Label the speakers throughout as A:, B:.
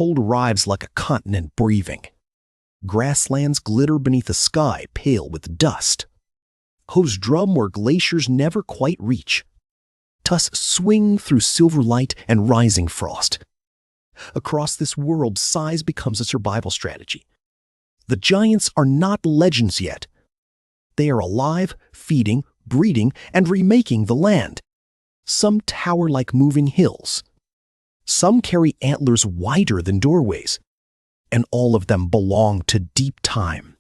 A: cold arrives like a continent breathing. Grasslands glitter beneath a sky pale with dust. Hooves drum where glaciers never quite reach. Tusks swing through silver light and rising frost. Across this world, size becomes a survival strategy. The giants are not legends yet. They are alive, feeding, breeding, and remaking the land. Some tower like moving hills. Some carry antlers wider than doorways. And all of them belong to deep time.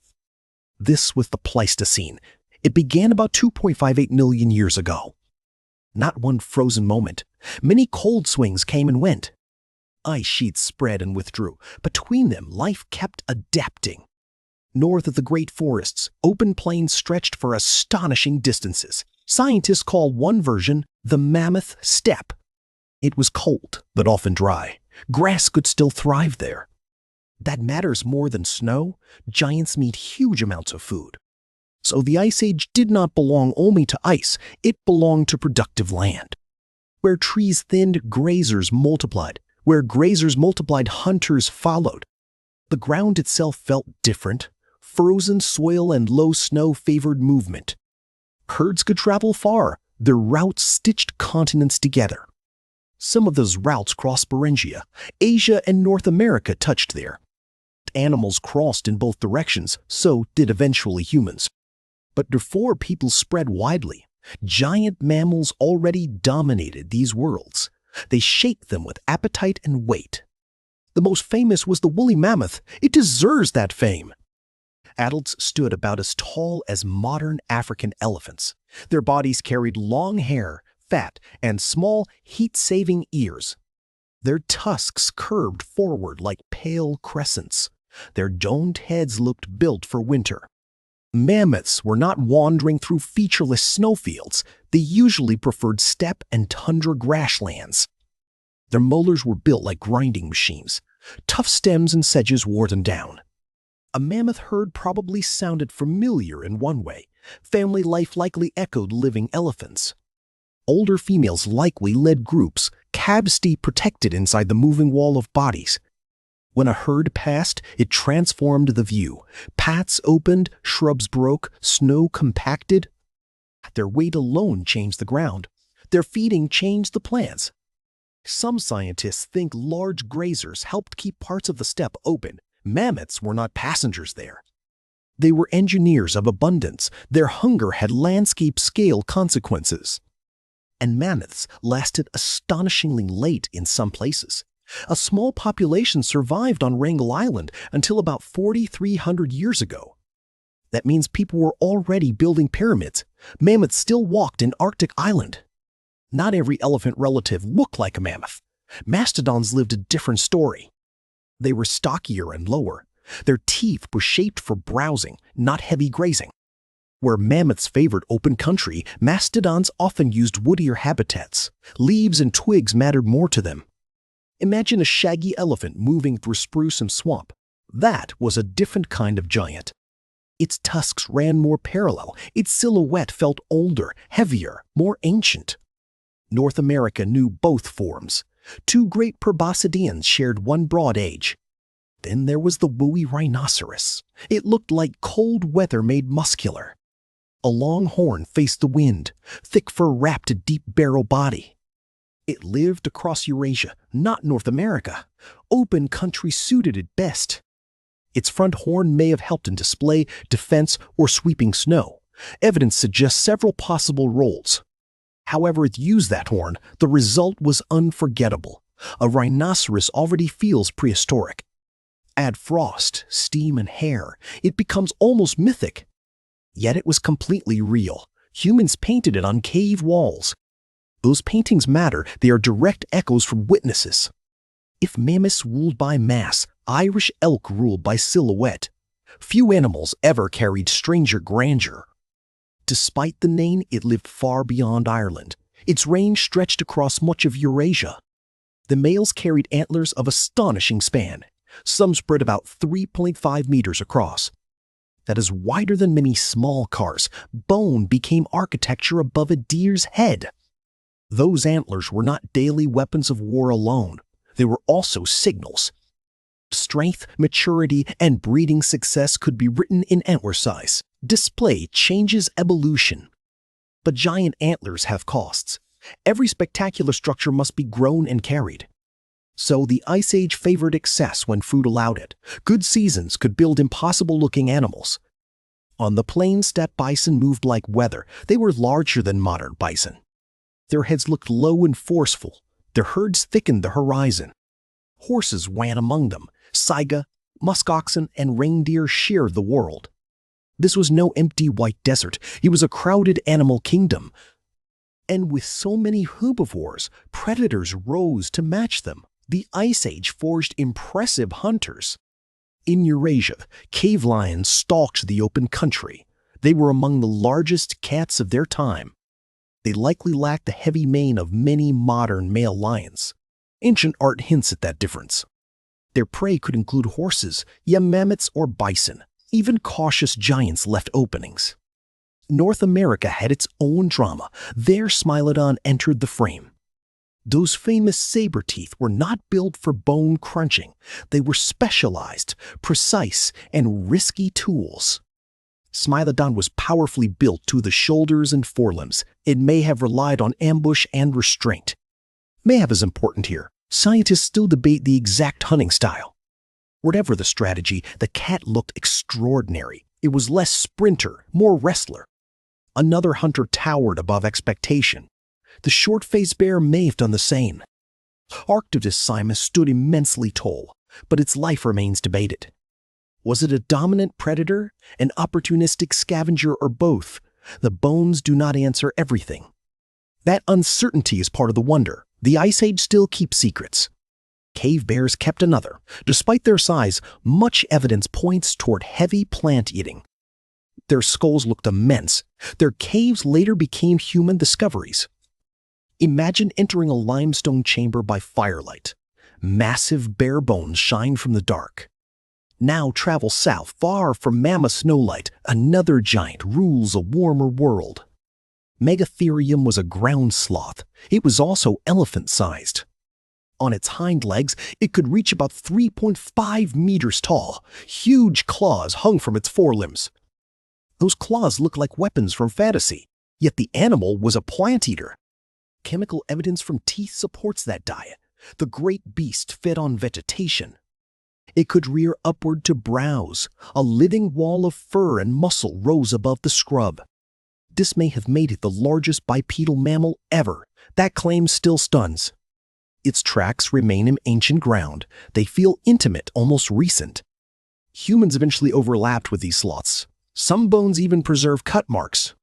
A: This was the Pleistocene. It began about 2.58 million years ago. Not one frozen moment. Many cold swings came and went. Ice sheets spread and withdrew. Between them, life kept adapting. North of the great forests, open plains stretched for astonishing distances. Scientists call one version the mammoth steppe. It was cold, but often dry. Grass could still thrive there. That matters more than snow. Giants need huge amounts of food. So the Ice Age did not belong only to ice, it belonged to productive land. Where trees thinned, grazers multiplied. Where grazers multiplied, hunters followed. The ground itself felt different. Frozen soil and low snow favored movement. Herds could travel far, their routes stitched continents together. Some of those routes crossed Beringia. Asia and North America touched there. Animals crossed in both directions, so did eventually humans. But before people spread widely, giant mammals already dominated these worlds. They shaped them with appetite and weight. The most famous was the woolly mammoth. It deserves that fame. Adults stood about as tall as modern African elephants. Their bodies carried long hair, fat, and small, heat-saving ears. Their tusks curved forward like pale crescents. Their domed heads looked built for winter. Mammoths were not wandering through featureless snowfields. They usually preferred steppe and tundra grasslands. Their molars were built like grinding machines. Tough stems and sedges wore them down. A mammoth herd probably sounded familiar in one way. Family life likely echoed living elephants. Older females likely led groups, caves protected inside the moving wall of bodies. When a herd passed, it transformed the view. Paths opened, shrubs broke, snow compacted. Their weight alone changed the ground. Their feeding changed the plants. Some scientists think large grazers helped keep parts of the steppe open. Mammoths were not passengers there. They were engineers of abundance. Their hunger had landscape-scale consequences. And mammoths lasted astonishingly late in some places. A small population survived on Wrangel Island until about 4,300 years ago. That means people were already building pyramids. Mammoths still walked in Arctic Island. Not every elephant relative looked like a mammoth. Mastodons lived a different story. They were stockier and lower. Their teeth were shaped for browsing, not heavy grazing. Where mammoths favored open country, mastodons often used woodier habitats. Leaves and twigs mattered more to them. Imagine a shaggy elephant moving through spruce and swamp. That was a different kind of giant. Its tusks ran more parallel. Its silhouette felt older, heavier, more ancient. North America knew both forms. Two great proboscideans shared one broad age. Then there was the woolly rhinoceros. It looked like cold weather made muscular. A long horn faced the wind, thick fur wrapped a deep barrel body. It lived across Eurasia, not North America. Open country suited it best. Its front horn may have helped in display, defense, or sweeping snow. Evidence suggests several possible roles. However it used that horn, the result was unforgettable. A rhinoceros already feels prehistoric. Add frost, steam, and hair, it becomes almost mythic. Yet it was completely real. Humans painted it on cave walls. Those paintings matter. They are direct echoes from witnesses. If mammoths ruled by mass, Irish elk ruled by silhouette. Few animals ever carried stranger grandeur. Despite the name, it lived far beyond Ireland. Its range stretched across much of Eurasia. The males carried antlers of astonishing span. Some spread about 3.5 meters across. That is wider than many small cars. Bone became architecture above a deer's head. Those antlers were not daily weapons of war alone. They were also signals. Strength, maturity, and breeding success could be written in antler size. Display changes evolution. But giant antlers have costs. Every spectacular structure must be grown and carried. So the Ice Age favored excess when food allowed it. Good seasons could build impossible-looking animals. On the plains, steppe bison moved like weather. They were larger than modern bison. Their heads looked low and forceful. Their herds thickened the horizon. Horses ran among them. Saiga, muskoxen, and reindeer shared the world. This was no empty white desert. It was a crowded animal kingdom. And with so many herbivores, predators rose to match them. The Ice Age forged impressive hunters. In Eurasia, cave lions stalked the open country. They were among the largest cats of their time. They likely lacked the heavy mane of many modern male lions. Ancient art hints at that difference. Their prey could include horses, young mammoths, or bison. Even cautious giants left openings. North America had its own drama. There Smilodon entered the frame. Those famous saber teeth were not built for bone crunching. They were specialized, precise, and risky tools. Smilodon was powerfully built to the shoulders and forelimbs. It may have relied on ambush and restraint. May have is important here. Scientists still debate the exact hunting style. Whatever the strategy, the cat looked extraordinary. It was less sprinter, more wrestler. Another hunter towered above expectation. The short-faced bear may have done the same. Arctodus stood immensely tall, but its life remains debated. Was it a dominant predator, an opportunistic scavenger, or both? The bones do not answer everything. That uncertainty is part of the wonder. The Ice Age still keeps secrets. Cave bears kept another. Despite their size, much evidence points toward heavy plant eating. Their skulls looked immense. Their caves later became human discoveries. Imagine entering a limestone chamber by firelight. Massive bare bones shine from the dark. Now travel south, far from mammoth snowlight. Another giant rules a warmer world. Megatherium was a ground sloth. It was also elephant-sized. On its hind legs, it could reach about 3.5 meters tall. Huge claws hung from its forelimbs. Those claws looked like weapons from fantasy, yet the animal was a plant eater. Chemical evidence from teeth supports that diet. The great beast fed on vegetation. It could rear upward to browse. A living wall of fur and muscle rose above the scrub. This may have made it the largest bipedal mammal ever. That claim still stuns. Its tracks remain in ancient ground. They feel intimate, almost recent. Humans eventually overlapped with these sloths. Some bones even preserve cut marks.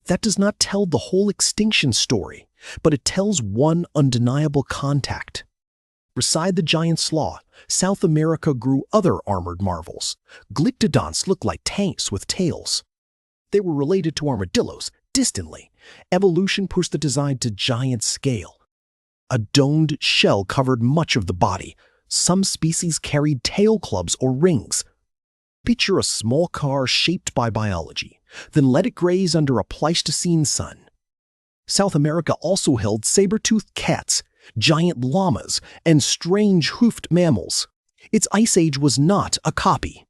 A: That does not tell the whole extinction story, but it tells one undeniable contact. Beside the giant sloth, South America grew other armored marvels. Glyptodonts looked like tanks with tails. They were related to armadillos, distantly. Evolution pushed the design to giant scale. A domed shell covered much of the body. Some species carried tail clubs or rings. Picture a small car shaped by biology, then let it graze under a Pleistocene sun. South America also held saber-toothed cats, giant llamas, and strange hoofed mammals. Its Ice Age was not a copy.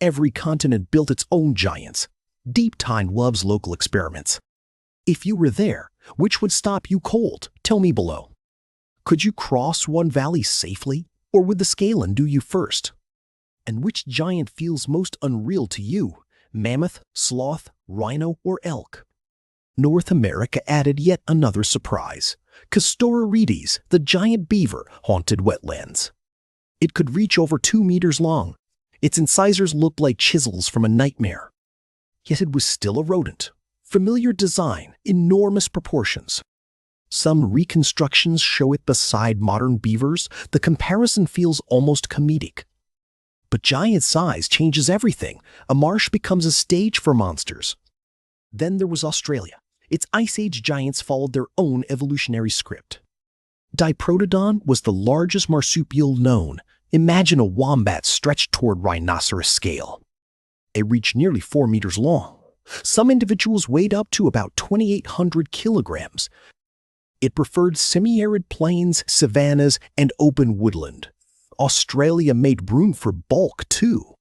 A: Every continent built its own giants. Deep Time loves local experiments. If you were there, which would stop you cold? Tell me below. Could you cross one valley safely, or would the scale undo you first? And which giant feels most unreal to you? Mammoth, sloth, rhino, or elk? North America added yet another surprise. Castorides, the giant beaver, haunted wetlands. It could reach over 2 meters long. Its incisors looked like chisels from a nightmare. Yet it was still a rodent. Familiar design, enormous proportions. Some reconstructions show it beside modern beavers. The comparison feels almost comedic. But giant size changes everything. A marsh becomes a stage for monsters. Then there was Australia. Its Ice Age giants followed their own evolutionary script. Diprotodon was the largest marsupial known. Imagine a wombat stretched toward rhinoceros scale. It reached nearly 4 meters long. Some individuals weighed up to about 2,800 kilograms. It preferred semi-arid plains, savannas, and open woodland. Australia made room for bulk, too.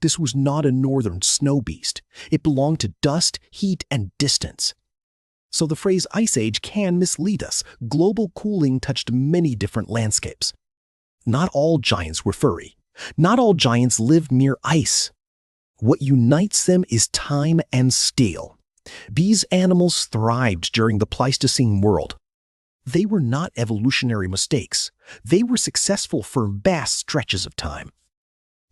A: This was not a northern snow beast. It belonged to dust, heat, and distance. So the phrase Ice Age can mislead us. Global cooling touched many different landscapes. Not all giants were furry. Not all giants lived near ice. What unites them is time and steel. These animals thrived during the Pleistocene world. They were not evolutionary mistakes. They were successful for vast stretches of time.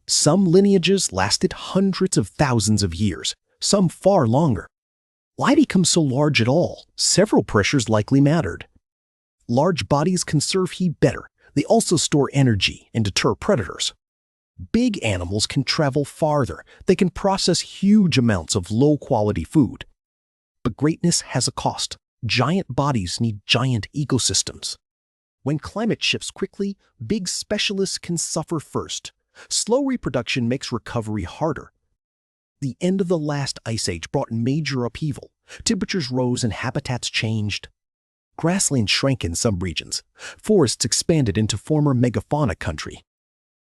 A: Some lineages lasted hundreds of thousands of years, some far longer. Why become so large at all? Several pressures likely mattered. Large bodies conserve heat better. They also store energy and deter predators. Big animals can travel farther. They can process huge amounts of low-quality food. But greatness has a cost. Giant bodies need giant ecosystems. When climate shifts quickly, big specialists can suffer first. Slow reproduction makes recovery harder. The end of the last ice age brought major upheaval. Temperatures rose and habitats changed. Grassland shrank in some regions. Forests expanded into former megafauna country.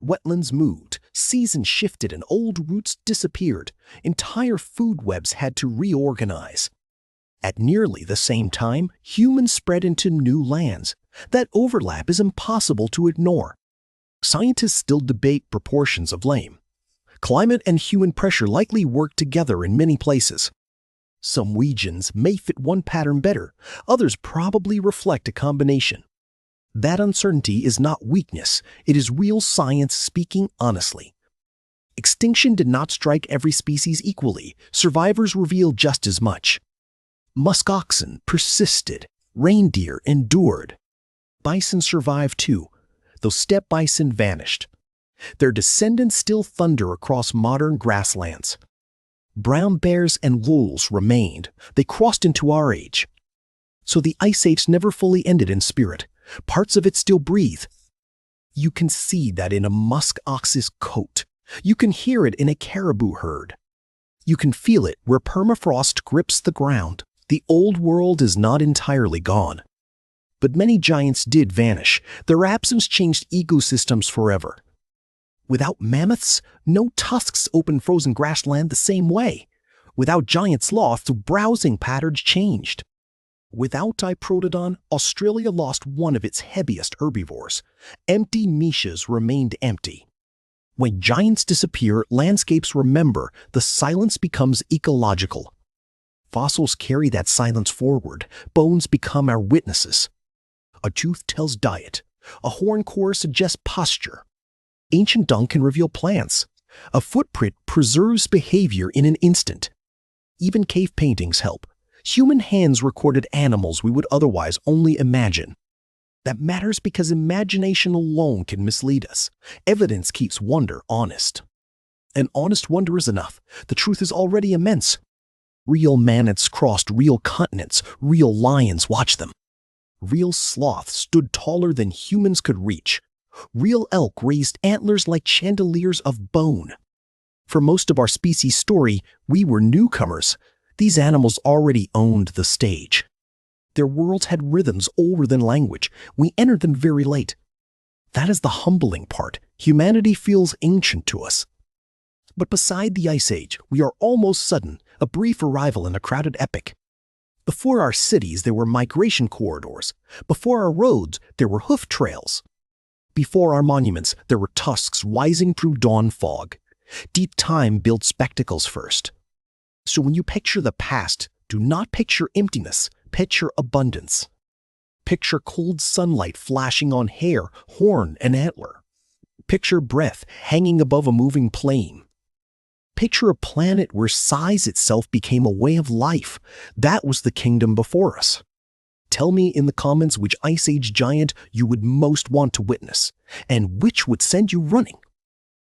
A: Wetlands moved, seasons shifted, and old roots disappeared. Entire food webs had to reorganize. At nearly the same time, humans spread into new lands. That overlap is impossible to ignore. Scientists still debate proportions of blame. Climate and human pressure likely work together in many places. Some regions may fit one pattern better, others probably reflect a combination. That uncertainty is not weakness, it is real science speaking honestly. Extinction did not strike every species equally. Survivors reveal just as much. Musk oxen persisted. Reindeer endured. Bison survived too, though steppe bison vanished. Their descendants still thunder across modern grasslands. Brown bears and wolves remained. They crossed into our age. So the Ice Age never fully ended in spirit. Parts of it still breathe. You can see that in a musk ox's coat. You can hear it in a caribou herd. You can feel it where permafrost grips the ground. The old world is not entirely gone. But many giants did vanish. Their absence changed ecosystems forever. Without mammoths, no tusks open frozen grassland the same way. Without giant sloths, browsing patterns changed. Without Diprotodon, Australia lost one of its heaviest herbivores. Empty niches remained empty. When giants disappear, landscapes remember. The silence becomes ecological. Fossils carry that silence forward. Bones become our witnesses. A tooth tells diet. A horn core suggests posture. Ancient dung can reveal plants. A footprint preserves behavior in an instant. Even cave paintings help. Human hands recorded animals we would otherwise only imagine. That matters because imagination alone can mislead us. Evidence keeps wonder honest. And honest wonder is enough. The truth is already immense. Real mammoths crossed real continents. Real lions watched them. Real sloths stood taller than humans could reach. Real elk raised antlers like chandeliers of bone. For most of our species' story, we were newcomers. These animals already owned the stage. Their worlds had rhythms older than language. We entered them very late. That is the humbling part. Humanity feels ancient to us. But beside the Ice Age, we are almost sudden, a brief arrival in a crowded epoch. Before our cities, there were migration corridors. Before our roads, there were hoof trails. Before our monuments, there were tusks rising through dawn fog. Deep time built spectacles first. So when you picture the past, do not picture emptiness, picture abundance. Picture cold sunlight flashing on hair, horn, and antler. Picture breath hanging above a moving plain. Picture a planet where size itself became a way of life. That was the kingdom before us. Tell me in the comments which Ice Age giant you would most want to witness, and which would send you running.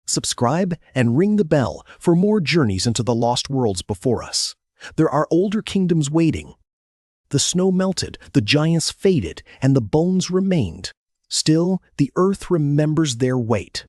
A: Subscribe and ring the bell for more journeys into the lost worlds before us. There are older kingdoms waiting. The snow melted, the giants faded, and the bones remained. Still, the earth remembers their weight.